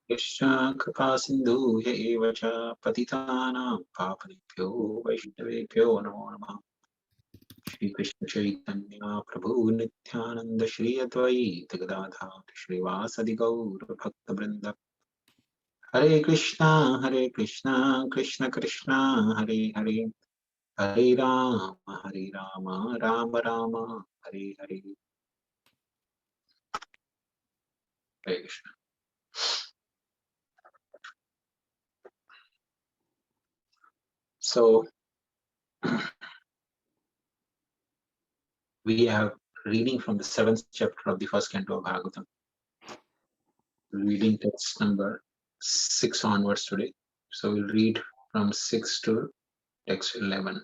Krishna Kripa Sindhu Eva Cha Patitanam Papanebhyo Vaishnavebhyo Namo Namah. Shri Krishna Chaitanya Prabhu Nityananda Shri Advaita Gadadha Shri Vasadi Gaur Bhakta Vrinda. Hare Krishna Krishna Krishna Hare Hare, Hare Rama Rama Rama Hare Hare. Hare Krishna. So we are reading from the 7th chapter of the first canto of Bhagavatam. Reading text number 6 onwards today. So we'll read from 6 to text 11.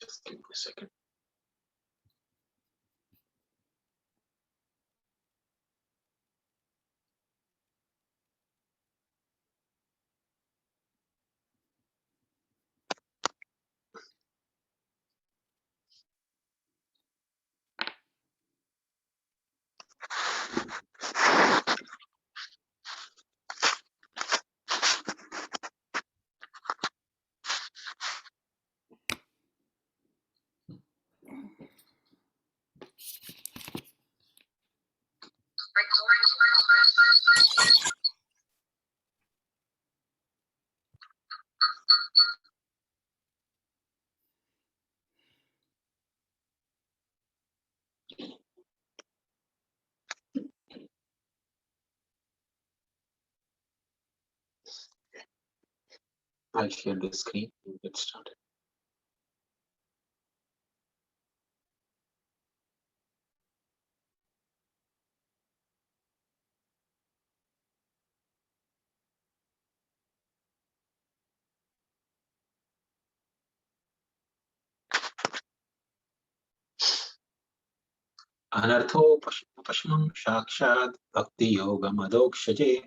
Just give me a second. I'll share the screen and get started. Anartho Pashmam Shakshad Bhakti Yoga Madokshje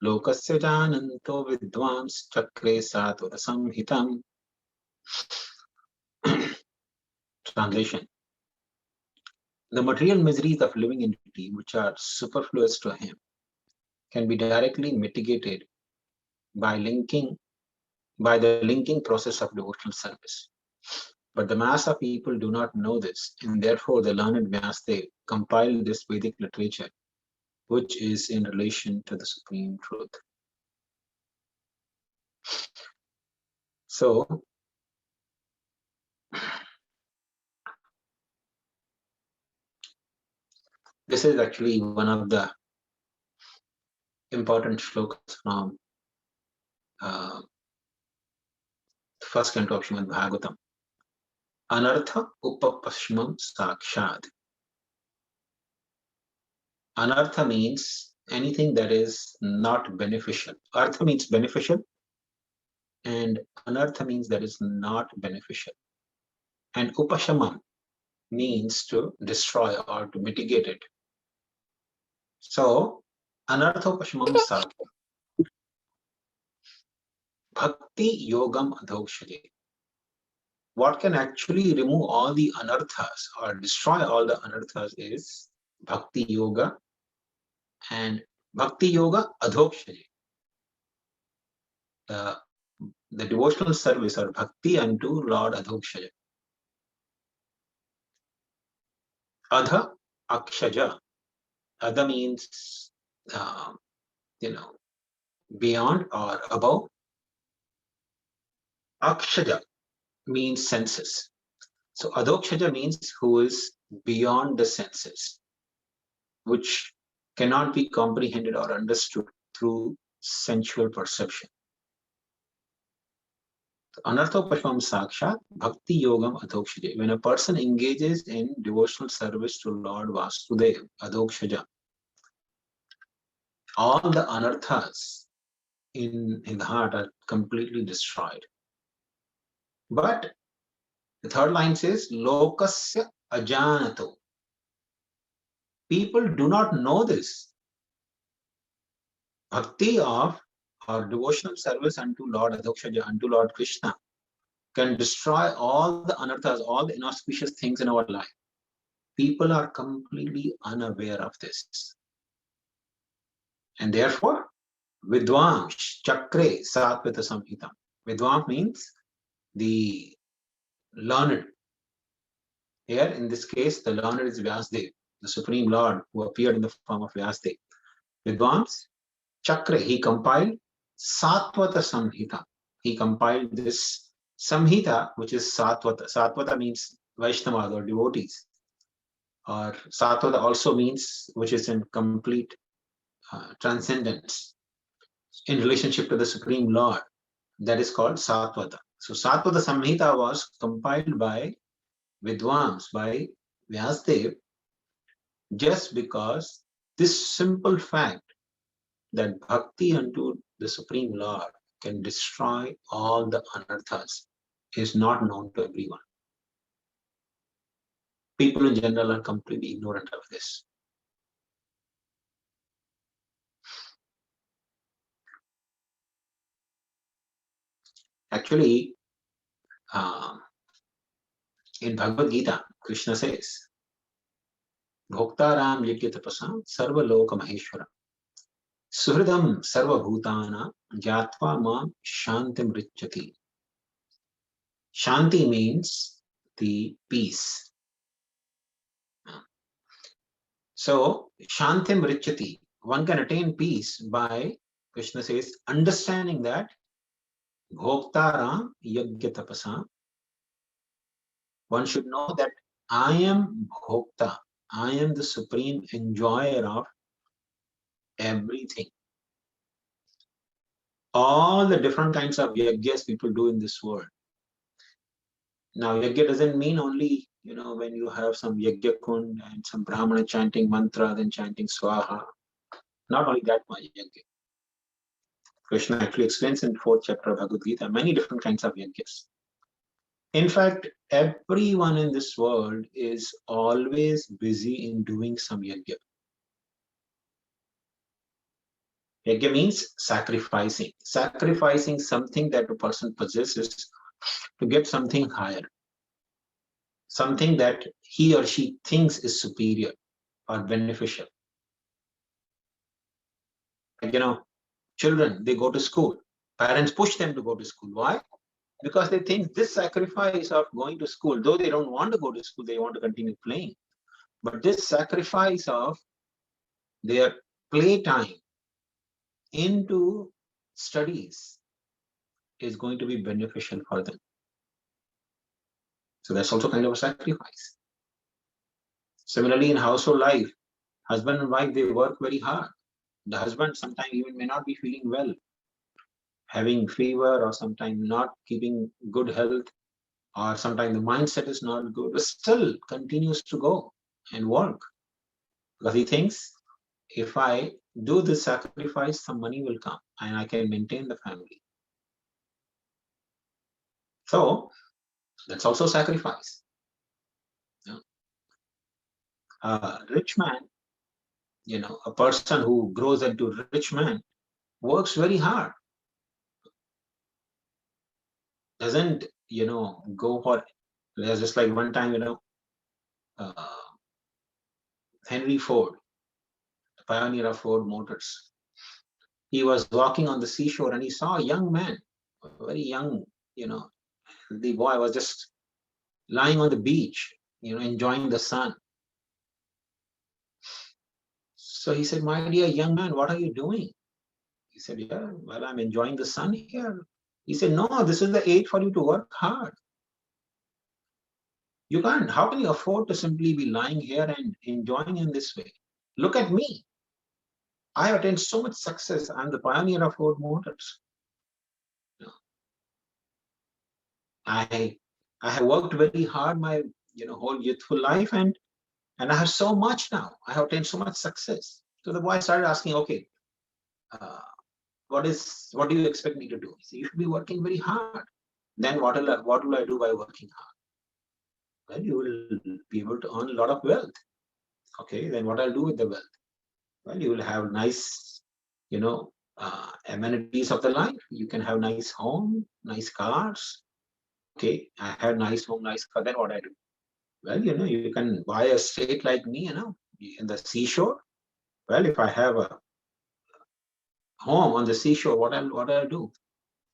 Lokasya Jananto Vidvams Chakre Satvara Samhitam. Translation. The material miseries of living entity, which are superfluous to him, can be directly mitigated by the linking process of devotional service. But the mass of people do not know this, and therefore the learned Vyasdev compiled this Vedic literature, which is in relation to the Supreme Truth. So, this is actually one of the important shlokas from first canto of Srimad Bhagavatam. Anartha upapashmam sakshad. Anartha means anything that is not beneficial. Artha means beneficial, and anartha means that is not beneficial. And upashamam means to destroy or to mitigate it. So, anartha upashamam sakshad. Bhakti yogam adhokshade. What can actually remove all the anarthas or destroy all the anarthas is bhakti yoga, and bhakti yoga adhokshade. The devotional service or bhakti unto Lord Adhokshaja. Adha Akshaja. Adha means beyond or above. Akshaja means senses. So Adhokshaja means who is beyond the senses, which cannot be comprehended or understood through sensual perception. Anartha Pashvam Sakshat Bhakti Yogam Adhokshaja. When a person engages in devotional service to Lord Vasudev, Adhokshaja, all the anarthas in the heart are completely destroyed. But the third line says, Lokasya Ajanato. People do not know this. Bhakti of or devotional service unto Lord Adhokshaja, unto Lord Krishna, can destroy all the anarthas, all the inauspicious things in our life. People are completely unaware of this. And therefore, Vidwam Chakre Satvita Samhita. Vidwam means the learned. Here, in this case, the learned is Vyasdev, the Supreme Lord who appeared in the form of Vyasdev. Vidwams Chakra, he compiled Satvata Samhita. He compiled this Samhita, which is Satvata. Satvata means Vaishnavas or devotees. Or Satvata also means which is in complete transcendence in relationship to the Supreme Lord. That is called Satvata. So Satvata Samhita was compiled by Vidwans, by Vyasdev, just because this simple fact that bhakti unto the Supreme Lord can destroy all the anarthas is not known to everyone. People in general are completely ignorant of this. Actually, in Bhagavad Gita, Krishna says, Bhoktaram Yajna Tapasam Sarva Loka Maheshwara Suhridam Sarva Bhutana Jatva Mam Shantim Richati. Shanti means the peace. So, Shantim Richati, one can attain peace by, Krishna says, understanding that Bhoktaram Yajna Tapasam. One should know that I am Bhokta. I am the supreme enjoyer of everything. All the different kinds of yajnas people do in this world. Now, yajna doesn't mean only, when you have some yajna kund and some brahmana chanting mantra, then chanting swaha. Not only that much yajna. Krishna actually explains in 4th chapter of Bhagavad Gita many different kinds of yajnas. In fact, everyone in this world is always busy in doing some yajna. Yajna means sacrificing. Sacrificing something that a person possesses to get something higher. Something that he or she thinks is superior or beneficial. Like, children, they go to school. Parents push them to go to school. Why? Because they think this sacrifice of going to school, though they don't want to go to school, they want to continue playing. But this sacrifice of their playtime into studies is going to be beneficial for them. So that's also kind of a sacrifice. Similarly, in household life, husband and wife, they work very hard. The husband sometimes even may not be feeling well, having fever, or sometimes not keeping good health, or sometimes the mindset is not good, but still continues to go and work. Because he thinks, if I do this sacrifice, some money will come and I can maintain the family. So that's also sacrifice. A rich man, a person who grows into rich man works very hard. Doesn't, go for, just like one time, Henry Ford, the pioneer of Ford Motors. He was walking on the seashore and he saw a young man, a very young, the boy was just lying on the beach, enjoying the sun. So he said, my dear young man, what are you doing? He said, yeah, well, I'm enjoying the sun here. He said, no, this is the age for you to work hard. You can't, how can you afford to simply be lying here and enjoying in this way? Look at me. I have attained so much success. I'm the pioneer of Ford Motors. I have worked very hard my whole youthful life, and I have so much now. I have attained so much success. So the boy started asking, okay, what do you expect me to do? He said, you should be working very hard. Then what will I do by working hard? Well, you will be able to earn a lot of wealth. Okay, then what I'll do with the wealth? Well, you will have nice, amenities of the life. You can have nice home, nice cars, Okay, I have nice home, nice car, then what I do? Well, you can buy a estate like me, in the seashore. Well, if I have a home on the seashore, what I'll do?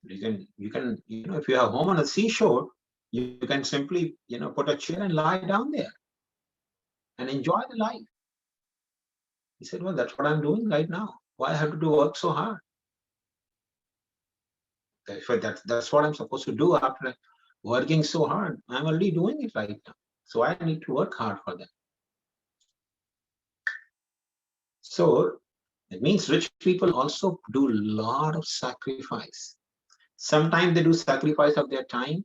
You can, if you have home on the seashore, you can simply, put a chair and lie down there and enjoy the life. He said, well, that's what I'm doing right now. Why I have to do work so hard? That's what I'm supposed to do after working so hard. I'm already doing it right now. So I need to work hard for that. So it means rich people also do a lot of sacrifice. Sometimes they do sacrifice of their time.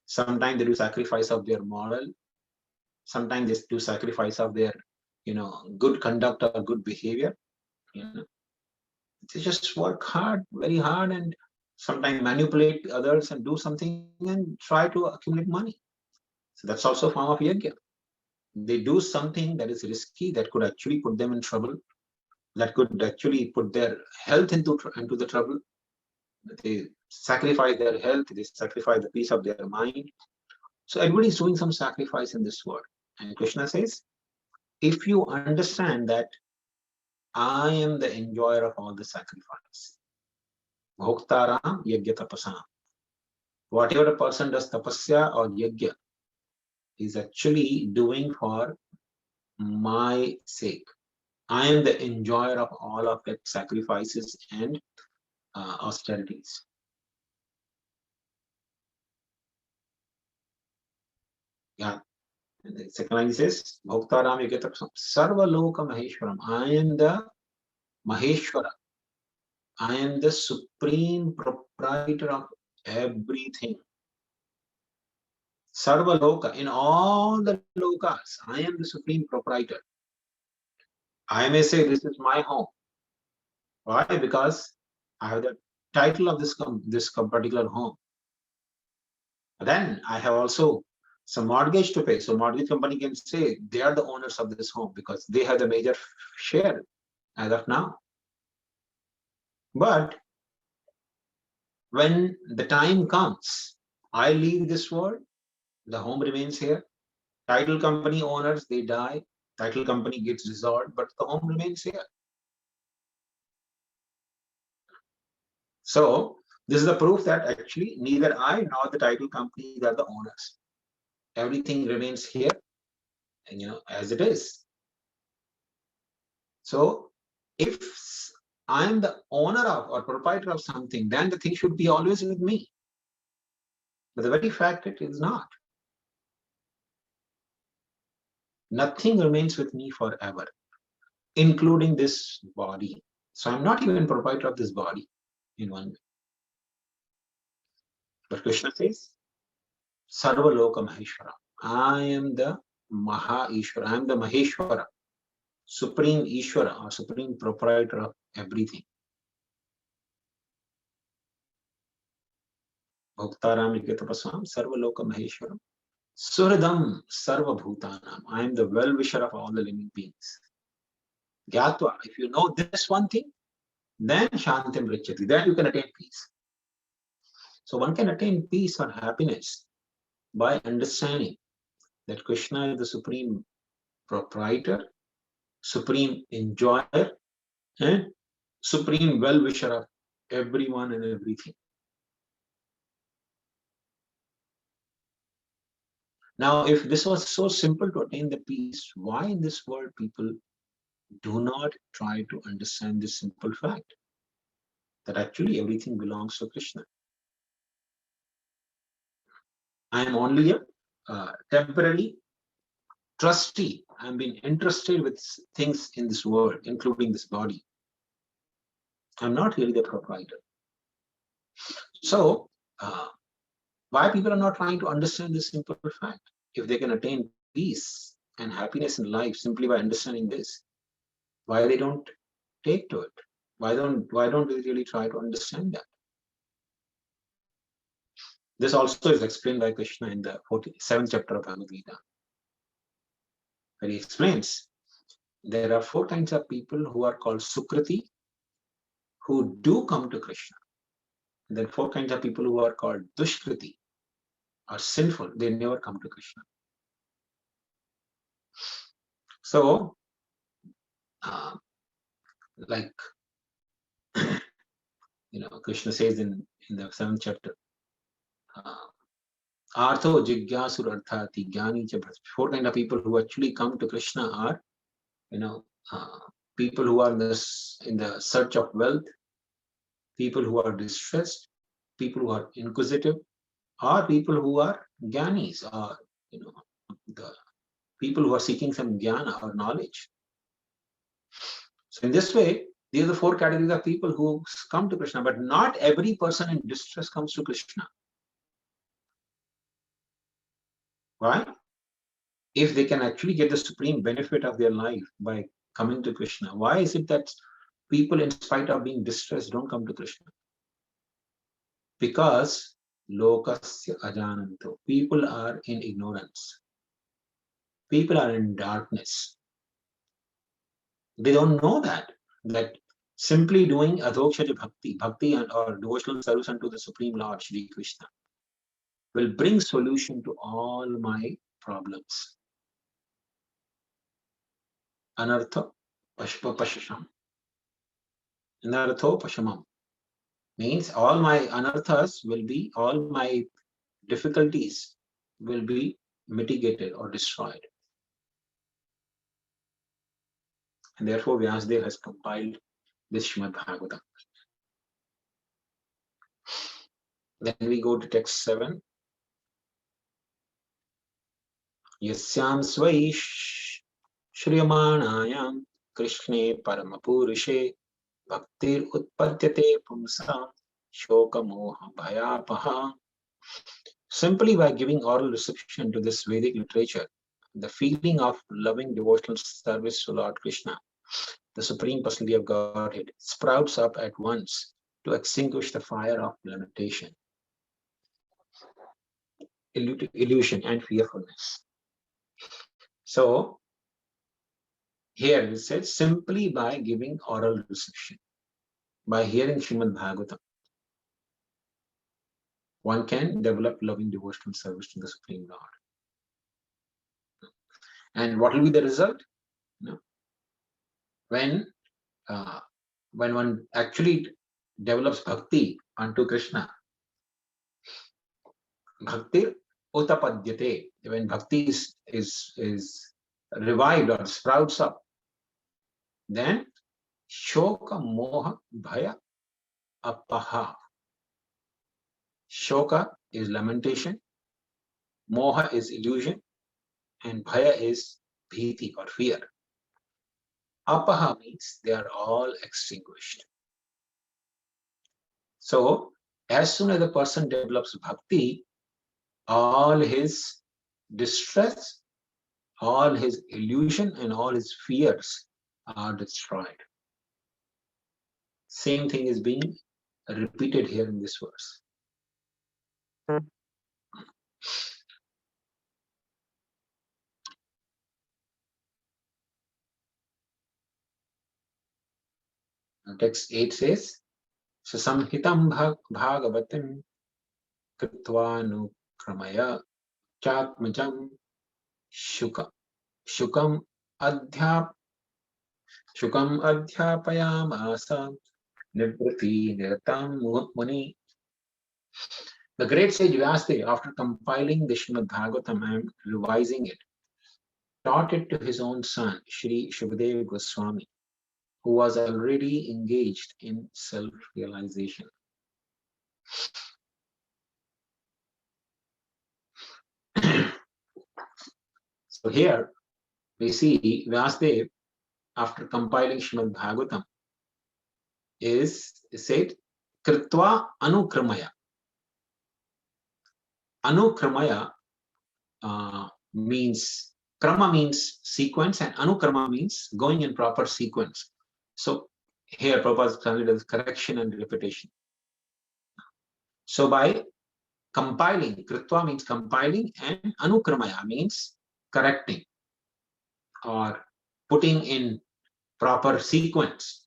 Sometimes they do sacrifice of their moral. Sometimes they do sacrifice of their, good conduct or good behavior. They just work hard, very hard, and sometimes manipulate others and do something and try to accumulate money. So that's also a form of yajna. They do something that is risky, that could actually put them in trouble, that could actually put their health into the trouble. They sacrifice their health, they sacrifice the peace of their mind. So everybody is doing some sacrifice in this world. And Krishna says, if you understand that I am the enjoyer of all the sacrifice, Bhoktaram Yajna Tapasam. Whatever a person does tapasya or yajna, is actually doing for my sake. I am the enjoyer of all of that sacrifices and austerities. Yeah. And the second line says, Bhoktaram Yajna Tapasam. Sarva Loka Maheshwaram. I am the Maheshwara. I am the supreme proprietor of everything. Sarva Loka, in all the lokas, I am the supreme proprietor. I may say this is my home. Why? Because I have the title of this particular home. Then I have also some mortgage to pay. So mortgage company can say they are the owners of this home because they have the major share as of now. But when the time comes, I leave this world, the home remains here. Title company owners, they die. Title company gets dissolved, but the home remains here. So this is the proof that actually neither I nor the title companies are the owners. Everything remains here, and as it is. So if I am the owner of or proprietor of something, then the thing should be always with me. But the very fact it is not. Nothing remains with me forever, including this body. So I'm not even proprietor of this body in one way. But Krishna says, Sarva Loka Maheshwara. I am the Maha Ishwara. I am the Maheshwara, supreme Ishwara or supreme proprietor of everything. Bhoktaram Niketapasam, Sarva Loka Maheshwaram. Suhridam Sarva Bhutanam. I am the well-wisher of all the living beings. Gyatva, if you know this one thing, then Shantim Richati, then you can attain peace. So one can attain peace or happiness by understanding that Krishna is the supreme proprietor, supreme enjoyer, and supreme well-wisher of everyone and everything. Now, if this was so simple to attain the peace, why in this world people do not try to understand this simple fact that actually everything belongs to Krishna? I am only a temporary trustee. I'm being entrusted with things in this world, including this body. I'm not really the proprietor. So, why people are not trying to understand this simple fact? If they can attain peace and happiness in life simply by understanding this, why they don't take to it? Why don't we really try to understand that? This also is explained by Krishna in the 47th chapter of Bhagavad Gita, where he explains there are 4 kinds of people who are called Sukriti, who do come to Krishna. And then 4 kinds of people who are called Dushkriti, are sinful, they never come to Krishna. So, like, Krishna says in the 7th chapter, Artho Jigyasur Arthati Jnani cha. 4 kind of people who actually come to Krishna are, people who are in the search of wealth, people who are distressed, people who are inquisitive, or people who are jnanis, or the people who are seeking some jnana or knowledge. So in this way, these are the 4 categories of people who come to Krishna, but not every person in distress comes to Krishna. Why? If they can actually get the supreme benefit of their life by coming to Krishna, why is it that people, in spite of being distressed, don't come to Krishna? Because lokasya ajananto, people are in ignorance. People are in darkness. They don't know that simply doing adhokshaja bhakti or devotional service unto the Supreme Lord Shri Krishna will bring solution to all my problems. Anartha pashpa pashasham. Anartho pashamam means all my anarthas will be, all my difficulties will be mitigated or destroyed. And therefore Vyasadeva has compiled this Srimad Bhagavatam. Then we go to text 7. Yasyam svai shriyamanayam Krishne paramapurushe bhaktir utpadyate pumsa shoka moha bhayapaha. Simply by giving oral reception to this Vedic literature, the feeling of loving devotional service to Lord Krishna, the Supreme Personality of Godhead, sprouts up at once to extinguish the fire of lamentation, illusion, and fearfulness. So, here it says, simply by giving oral reception, by hearing Srimad Bhagavatam, one can develop loving devotional service to the Supreme Lord. And what will be the result? When one actually develops bhakti unto Krishna, bhakti utapadyate, when bhakti is revived or sprouts up, then shoka moha bhaya apaha. Shoka is lamentation, moha is illusion, and bhaya is bhiti or fear. Apaha means they are all extinguished. So, as soon as a person develops bhakti, all his distress, all his illusion, and all his fears are destroyed. Same thing is being repeated here in this verse. Text 8 says, Sasamhitam bhagavatim kritvanu kramaya chakmajam shukam adhyapayamasa nivrati niratam muni. The great sage Vyasadeva, after compiling the Srimad Bhagavatam and revising it, taught it to his own son, Sri Shukadeva Goswami, who was already engaged in self-realization. So here we see Vyasadeva, after compiling Srimad Bhagavatam, is said, Kritva Anukramaya. Anukramaya means, Krama means sequence, and Anukrama means going in proper sequence. So here Prabhupada translated as correction and repetition. So by compiling, Kritva means compiling, and Anukramaya means correcting or putting in proper sequence.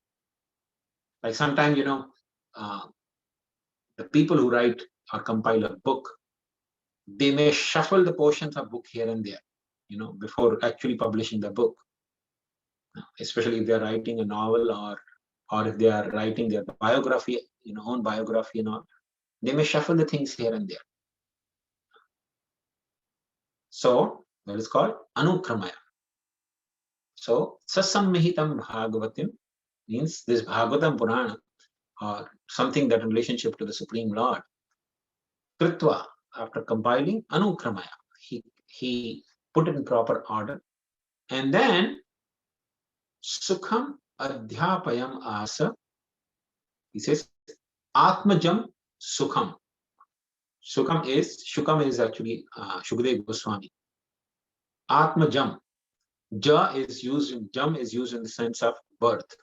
Like sometimes, the people who write or compile a book, they may shuffle the portions of book here and there, before actually publishing the book. Especially if they are writing a novel, or if they are writing their biography, own biography and all, they may shuffle the things here and there. So that is called anukramaya. So sasammihitam bhagavatim means this Bhagavatam Purana, or something that in relationship to the Supreme Lord. Kritva, after compiling, anukramaya, he put it in proper order, and then sukham adhyapayam asa. He says atmajam sukham. Shukam is actually Shukdev Goswami. Atmajam. Jam is used in the sense of birth.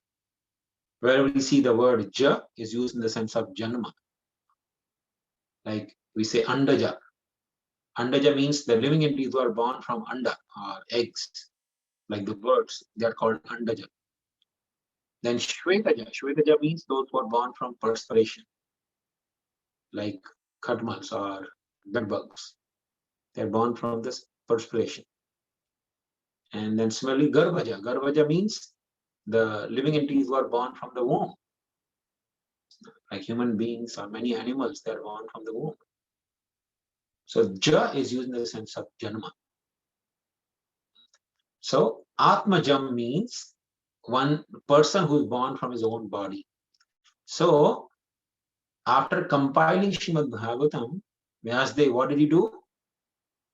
Wherever we see the word ja is used in the sense of janma. Like we say andaja. Andaja means the living entities who are born from anda, or eggs, like the birds, they are called andaja. Then shvetaja. Shvetaja means those who are born from perspiration, like khatmals or bedbugs. They are born from this perspiration. And then similarly, Garbhaja. Garbhaja means the living entities who are born from the womb. Like human beings or many animals, they are born from the womb. So Ja is used in the sense of Janma. So Atmajam means one person who is born from his own body. So after compiling Srimad Bhagavatam, Vyasdev, what did he do?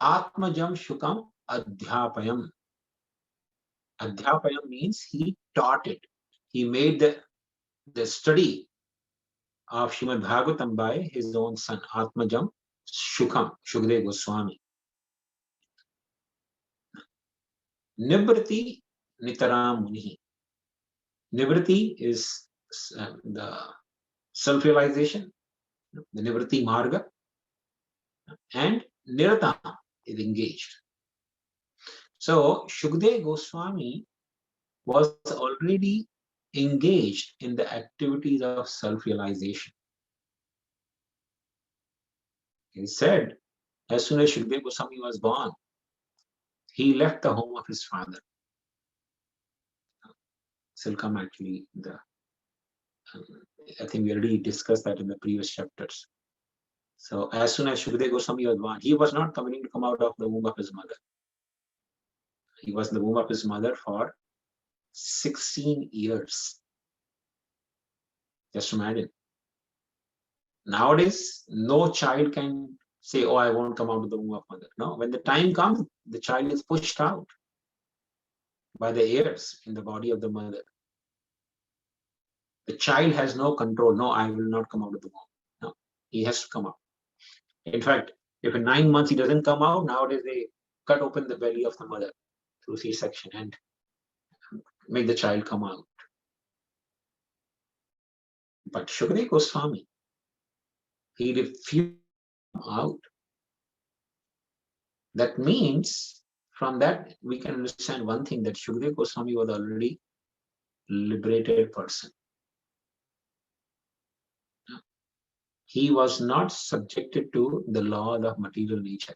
Atmajam Shukam Adhyapayam. Adhyapayam means he taught it. He made the study of Srimad Bhagavatam by his own son, Atmajam Shukam, Shukdev Goswami. Nibrati Nitaram Munihi. Nibrati is the self-realization, the Nibrati Marga, and Nirata is engaged. So Shukdev Goswami was already engaged in the activities of self-realization. He said, as soon as Shukdev Goswami was born, he left the home of his father. Still come actually, I think we already discussed that in the previous chapters. So as soon as Shukdev Goswami was born, he was not coming to come out of the womb of his mother. He was in the womb of his mother for 16 years. Just imagine. Nowadays, no child can say, oh, I won't come out of the womb of mother. No, when the time comes, the child is pushed out by the heirs in the body of the mother. The child has no control. No, I will not come out of the womb. No, he has to come out. In fact, if in 9 months he doesn't come out, nowadays they cut open the belly of the mother through C-section and make the child come out. But Shukdev Goswami, he refused to come out. That means from that we can understand one thing, that Shukdev Goswami was already a liberated person. He was not subjected to the law of material nature.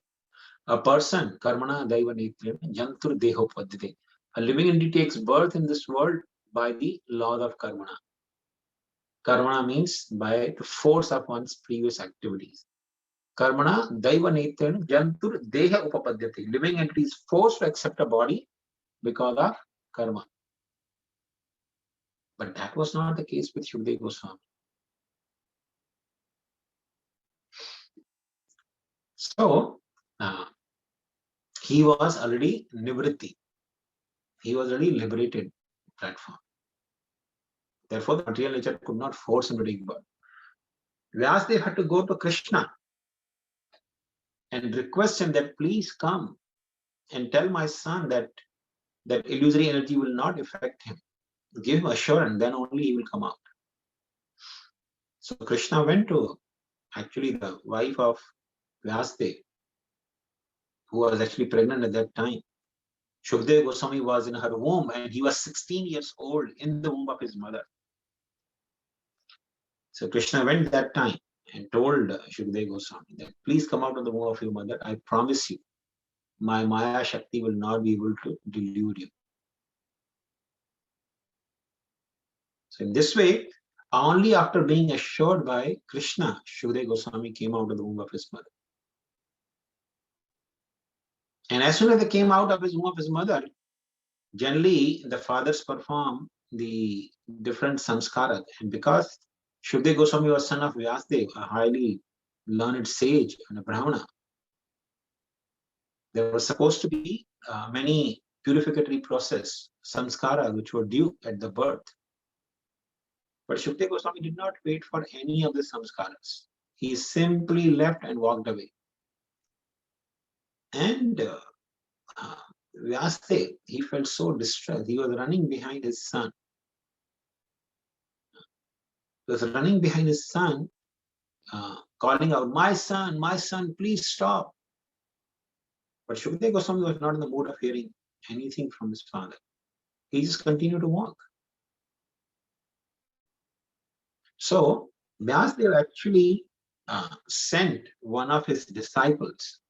A person, karmana daiva netrena jantur deho padhite. A living entity takes birth in this world by the law of karmana. Karmana means by the force of one's previous activities. Karmana daiva netrena jantur deha upapadyate. Living entity is forced to accept a body because of karma. But that was not the case with Shukdev Goswami. So, he was already nivritti. He was already liberated platform. Therefore, the material nature could not force him to take birth. Vyasdev had to go to Krishna and request him that please come and tell my son that illusory energy will not affect him. Give him assurance, then only he will come out. So Krishna went to actually the wife of Vyasdev, who was actually pregnant at that time. Shukdev Goswami was in her womb and he was 16 years old in the womb of his mother. So Krishna went that time and told Shukdev Goswami that please come out of the womb of your mother. I promise you, my Maya Shakti will not be able to delude you. So in this way, only after being assured by Krishna, Shukdev Goswami came out of the womb of his mother. And as soon as they came out of his womb of his mother, generally the fathers perform the different samskara. And because Shukdev Goswami was son of Vyasdev, a highly learned sage and a Brahmana, there was supposed to be many purificatory process, samskara, which were due at the birth. But Shukdev Goswami did not wait for any of the samskaras. He simply left and walked away. And Vyasdev, he felt so distressed. He was running behind his son. He was running behind his son, calling out, my son, please stop. But Shukdev Goswami was not in the mood of hearing anything from his father. He just continued to walk. So Vyasdev actually sent one of his disciples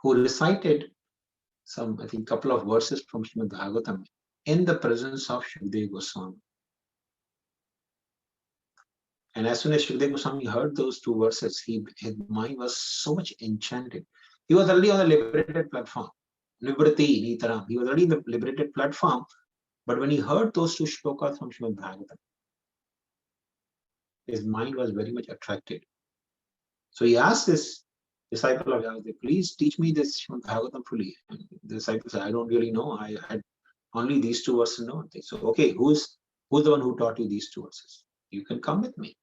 who recited some, I think, couple of verses from Srimad Bhagavatam in the presence of Shukdev Goswami. And as soon as Shukdev Goswami heard those two verses, his mind was so much enchanted. He was already on the liberated platform. Nivrati Nitaram. He was already in the liberated platform. But when he heard those two shlokas from Srimad Bhagavatam, his mind was very much attracted. So he asked this disciple of Vyasdev, please teach me this Srimad Bhagavatam fully. And the disciple said, I don't really know. I had only these two verses known. So, okay, who's the one who taught you these two verses? You can come with me.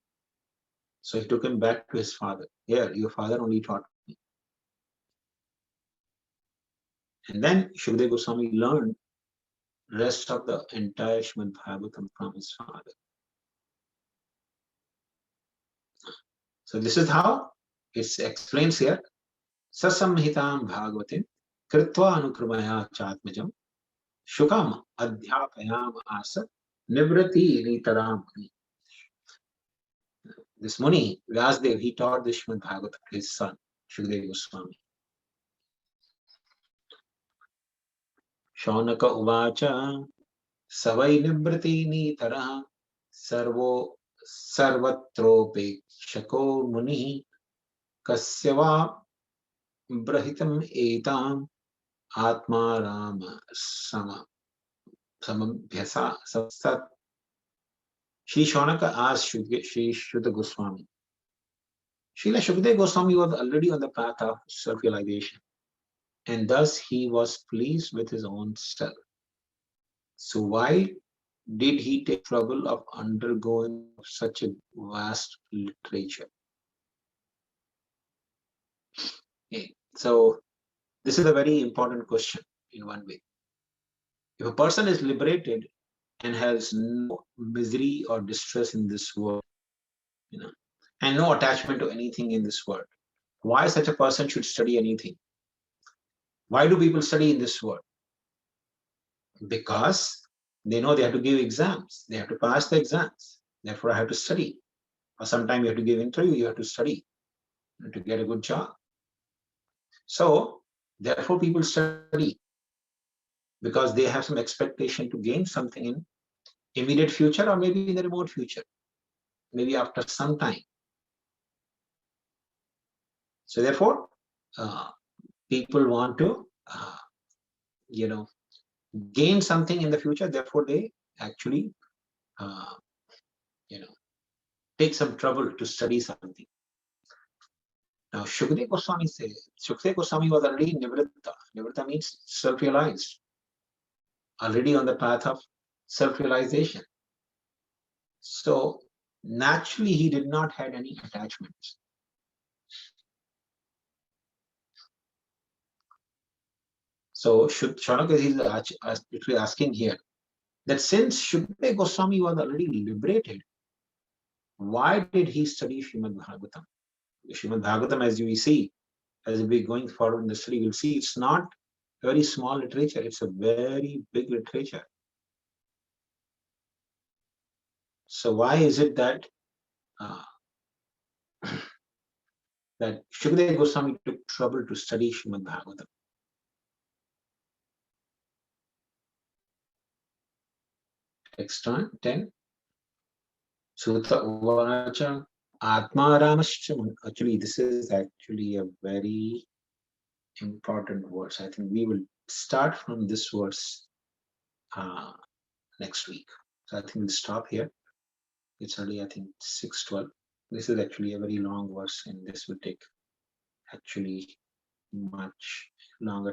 So he took him back to his father. Here, your father only taught me. And then Shukdev Goswami learned the rest of the entire Srimad Bhagavatam from his father. So this is how it explains here. Sasamhitam Bhagavatim Kritva Anukramaya Chatmajam Shukam Adhyapayam Asa Nivrati Nitaram. This Muni, Vyasdev, he taught the Srimad Bhagavatam to his son, Shukdev Goswami. Shaunaka Uvacha Savai Nivrati Nitara Sarvatrope Shako Muni Kasyava Brahitam Etam Atma Rama Samabhyasa Samsat. Sri Shaunaka asked Sri Shuddha Goswami. Srila Shukdev Goswami was already on the path of self-realization, and thus he was pleased with his own self. So why did he take trouble of undergoing such a vast literature? Okay. So this is a very important question in one way. If a person is liberated and has no misery or distress in this world, and no attachment to anything in this world, why such a person should study anything? Why do people study in this world? Because they know they have to give exams. They have to pass the exams. Therefore, I have to study. Or sometimes you have to give interview, you have to study to get a good job. So, therefore, people study because they have some expectation to gain something in immediate future or maybe in the remote future, maybe after some time. So, therefore, people want to, gain something in the future. Therefore, they actually, take some trouble to study something. Now, Shukdev Goswami says, Shukdev Goswami was already Nivritta. Nivritta means self-realized, already on the path of self-realization. So, naturally, he did not have any attachments. So, Shaunaka is actually asking here that since Shukdev Goswami was already liberated, why did he study Srimad Bhagavatam? Srimad Bhagavatam, as you see, as we going forward in the study, we'll see it's not a very small literature, it's a very big literature. So why is it that that Shukadeva Goswami took trouble to study Srimad Bhagavatam. Text 10. Sutta Uvacha Atma Ramascha. Actually, this is actually a very important verse. I think we will start from this verse next week. So I think we'll stop here. It's already, I think, 6:12. This is actually a very long verse, and this will take actually much longer